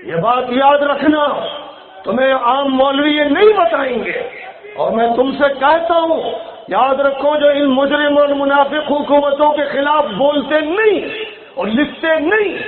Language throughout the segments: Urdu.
یہ بات یاد رکھنا، تمہیں عام مولوی یہ نہیں بتائیں گے، اور میں تم سے کہتا ہوں یاد رکھو جو ان مجرم اور منافق حکومتوں کے خلاف بولتے نہیں اور لکھتے نہیں،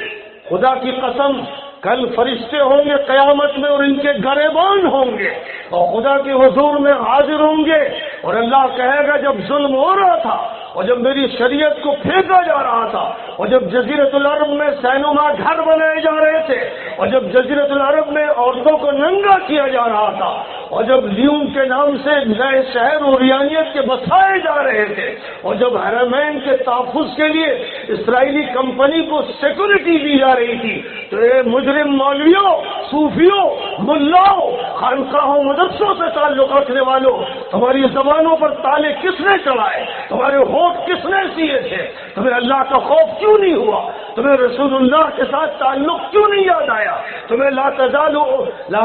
خدا کی قسم کل فرشتے ہوں گے قیامت میں اور ان کے گریبان ہوں گے اور خدا کے حضور میں حاضر ہوں گے، اور اللہ کہے گا جب ظلم ہو رہا تھا اور جب میری شریعت کو پھینکا جا رہا تھا اور جب جزیرۃ العرب میں سینما گھر بنائے جا رہے تھے اور جب جزیرۃ العرب میں عورتوں کو ننگا کیا جا رہا تھا اور جب لیون کے نام سے نئے شہر اوریانیت کے بسائے جا رہے تھے اور جب حرمین کے تحفظ کے لیے اسرائیلی کمپنی کو سیکورٹی دی جا رہی تھی، تو یہ مجرم مولویوں، صوفیوں، ملاؤں، خانقاہوں، مدرسوں سے تعلق رکھنے والوں، تمہاری زبانوں پر تالے کس نے چڑھائے؟ تمہارے ہوٹ کس نے سیے تھے؟ تمہیں اللہ کا خوف کیوں نہیں ہوا؟ تمہیں رسول اللہ کے ساتھ تعلق کیوں نہیں یاد آیا؟ تمہیں لا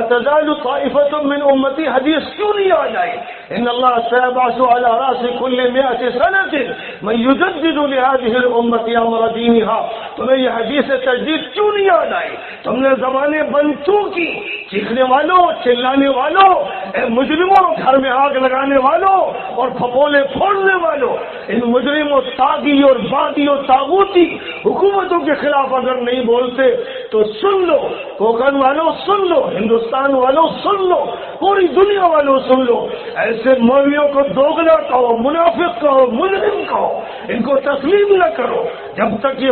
تزال طائفة من امتی حدیث کیوں نہیں یاد آئی؟ ان اللہ سيبعث على راس كل 100 سنة من يجدد لهذه الامة امر دينها۔ تمہیں یہ حدیث تجدید کیوں نہیں یاد آئی؟ تم نے زبانیں بند کیوں کی؟ چیخنے والوں، چلانے والوں، اے مجرموں، گھر میں آگ لگانے والوں اور پھپولے پھوڑنے والوں، ان مجرموں، طاغی اور باغی اور طاغوتی حکومتوں کے خلاف اگر نہیں بولتے تو سن لو، کوکن والوں سن لو، ہندوستان والوں سن لو، پوری دنیا والوں سن لو، ایسے مولویوں کو دوگلا کہو، منافق کہو، مجرم کہو، ان کو تسلیم نہ کرو جب تک یہ